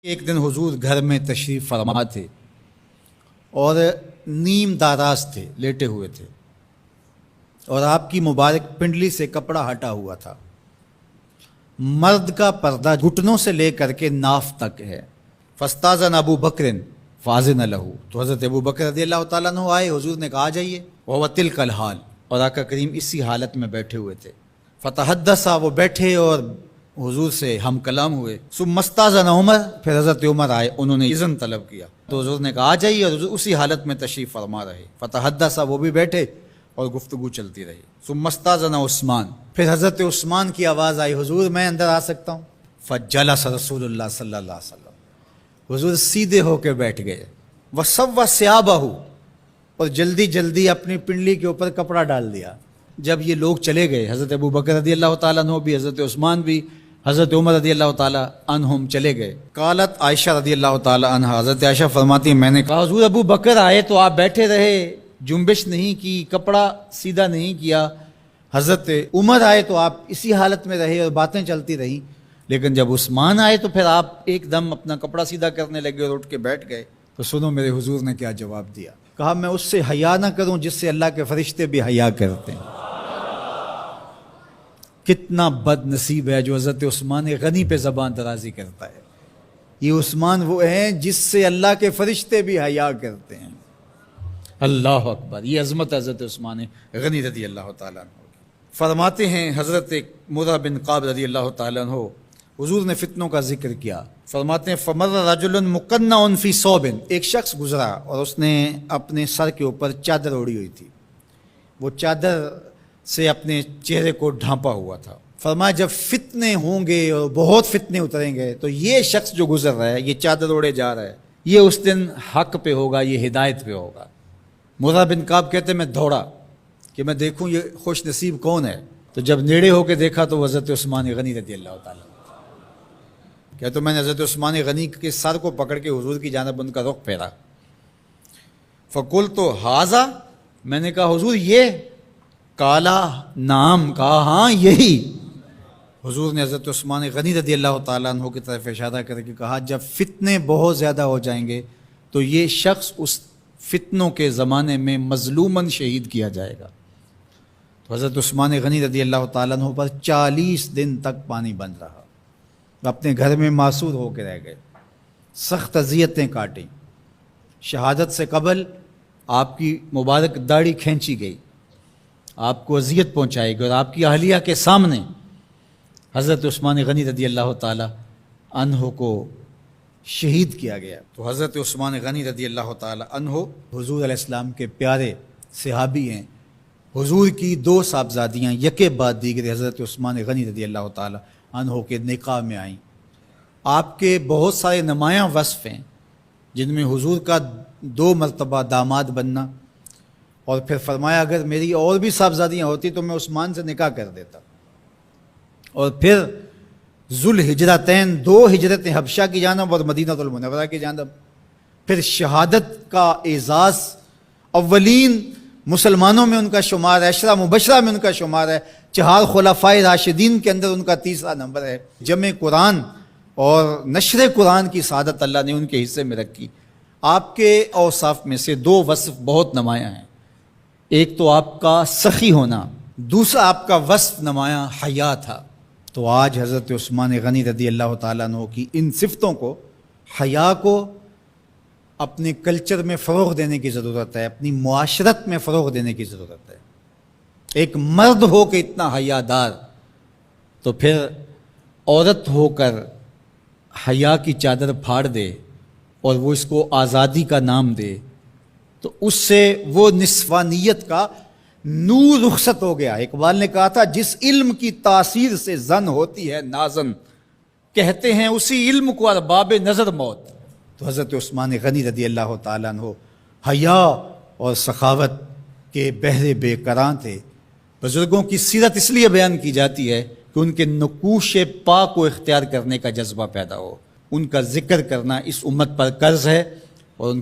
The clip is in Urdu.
ایک دن حضور گھر میں تشریف فرما تھے اور نیم داراز تھے، لیٹے ہوئے تھے، اور آپ کی مبارک پنڈلی سے کپڑا ہٹا ہوا تھا۔ مرد کا پردہ گھٹنوں سے لے کر کے ناف تک ہے۔ فاستاذن ابو بکر فاذن لہ، تو حضرت ابو بکر رضی اللہ تعالیٰ عنہ آئے، حضور نے کہا آ جائیے۔ وہو تلک الحال، اور آقا کریم اسی حالت میں بیٹھے ہوئے تھے۔ فتحدث، وہ بیٹھے اور حضور سے ہم کلام ہوئے۔ ثم استاذن عمر، پھر حضرت عمر آئے، انہوں نے اذن طلب کیا تو حضور نے کہا آ جائیے، اور حضور اسی حالت میں تشریف فرما رہے۔ فتحدث، وہ بھی بیٹھے اور گفتگو چلتی رہی۔ ثم استاذن عثمان، پھر حضرت عثمان کی آواز آئی، حضور میں اندر آ سکتا ہوں؟ فجلس رسول اللہ صلی اللہ علیہ وسلم، حضور سیدھے ہو کے بیٹھ گئے۔ وسوى ثيابه، اور جلدی جلدی اپنی پنڈلی کے اوپر کپڑا ڈال دیا۔ جب یہ لوگ چلے گئے، حضرت ابو بکر رضی اللہ تعالیٰ عنہ بھی، حضرت عثمان بھی، حضرت عمر رضی اللہ تعالیٰ عنہم چلے گئے۔ قالت عائشہ رضی اللہ تعالیٰ عنہ، حضرت عائشہ فرماتی ہیں میں نے کہا حضور ابو بکر آئے تو آپ بیٹھے رہے، جنبش نہیں کی، کپڑا سیدھا نہیں کیا۔ حضرت عمر آئے تو آپ اسی حالت میں رہے اور باتیں چلتی رہیں، لیکن جب عثمان آئے تو پھر آپ ایک دم اپنا کپڑا سیدھا کرنے لگے اور اٹھ کے بیٹھ گئے۔ تو سنو میرے حضور نے کیا جواب دیا۔ کہا میں اس سے حیا نہ کروں جس سے اللہ کے فرشتے بھی حیا کرتے ہیں۔ کتنا بد نصیب ہے جو حضرت عثمان غنی پہ زبان درازی کرتا ہے۔ یہ عثمان وہ ہیں جس سے اللہ کے فرشتے بھی حیا کرتے ہیں۔ اللہ اکبر، یہ عظمت حضرت عثمان غنی رضی اللہ تعالیٰ عنہ۔ فرماتے ہیں حضرت مرہ بن قاب رضی اللہ تعالیٰ عنہ، حضور نے فتنوں کا ذکر کیا، فرماتے ہیں فمر رجل مقنع فی ثوب، ایک شخص گزرا اور اس نے اپنے سر کے اوپر چادر اوڑی ہوئی تھی، وہ چادر سے اپنے چہرے کو ڈھانپا ہوا تھا۔ فرمایا جب فتنے ہوں گے اور بہت فتنے اتریں گے تو یہ شخص جو گزر رہا ہے، یہ چادر اوڑے جا رہا ہے، یہ اس دن حق پہ ہوگا، یہ ہدایت پہ ہوگا۔ مرہ بن کعب کہتے ہیں میں دوڑا کہ میں دیکھوں یہ خوش نصیب کون ہے، تو جب نیڑے ہو کے دیکھا تو حضرت عثمان غنی رضی اللہ تعالیٰ، کہ تو میں نے حضرت عثمان غنی کے سر کو پکڑ کے حضور کی جانب ان کا رخ پھیرا۔ فقلت ھذا، میں نے کہا حضور یہ؟ کالا نام، کہا ہاں یہی۔ حضور نے حضرت عثمان غنی رضی اللہ تعالیٰ عنہ کی طرف اشارہ کر کے کہا جب فتنے بہت زیادہ ہو جائیں گے تو یہ شخص اس فتنوں کے زمانے میں مظلوماً شہید کیا جائے گا۔ تو حضرت عثمان غنی رضی اللہ تعالیٰ عنہ پر 40 دن تک پانی بند رہا، اپنے گھر میں معصور ہو کے رہ گئے، سخت اذیتیں کاٹیں۔ شہادت سے قبل آپ کی مبارک داڑھی کھینچی گئی، آپ کو اذیت پہنچائی گئی، اور آپ کی اہلیہ کے سامنے حضرت عثمان غنی رضی اللہ تعالیٰ عنہ کو شہید کیا گیا۔ تو حضرت عثمان غنی رضی اللہ تعالیٰ عنہ حضور علیہ السلام کے پیارے صحابی ہیں۔ حضور کی 2 صاحبزادیاں یکے بعد دیگر حضرت عثمان غنی رضی اللہ تعالیٰ عنہ کے نکاح میں آئیں۔ آپ کے بہت سارے نمایاں وصف ہیں جن میں حضور کا 2 مرتبہ داماد بننا، اور پھر فرمایا اگر میری اور بھی صاحبزادیاں ہوتی تو میں عثمان سے نکاح کر دیتا، اور پھر ذوالہجرتین 2 ہجرتیں، حبشہ کی جانب اور مدینہ المنورہ کی جانب، پھر شہادت کا اعزاز، اولین مسلمانوں میں ان کا شمار ہے، 10 مبشرہ میں ان کا شمار ہے، 4 خلفائے راشدین کے اندر ان کا 3را نمبر ہے۔ جمع قرآن اور نشر قرآن کی سعادت اللہ نے ان کے حصے میں رکھی۔ آپ کے اوصاف میں سے 2 وصف بہت نمایاں ہیں، ایک تو آپ کا سخی ہونا، دوسرا آپ کا وصف نمایاں حیا تھا۔ تو آج حضرت عثمان غنی رضی اللہ تعالیٰ عنہ کی ان صفتوں کو، حیا کو اپنے کلچر میں فروغ دینے کی ضرورت ہے، اپنی معاشرت میں فروغ دینے کی ضرورت ہے۔ ایک مرد ہو کے اتنا حیا دار، تو پھر عورت ہو کر حیا کی چادر پھاڑ دے اور وہ اس کو آزادی کا نام دے، تو اس سے وہ نسوانیت کا نور رخصت ہو گیا۔ اقبال نے کہا تھا جس علم کی تاثیر سے زن ہوتی ہے نازن، کہتے ہیں اسی علم کو ارباب نظر موت۔ تو حضرت عثمان غنی رضی اللہ تعالیٰ عنہ حیا اور سخاوت کے بہرے بے کراں تھے۔ بزرگوں کی سیرت اس لیے بیان کی جاتی ہے کہ ان کے نقوش پا کو اختیار کرنے کا جذبہ پیدا ہو۔ ان کا ذکر کرنا اس امت پر قرض ہے، اور ان کی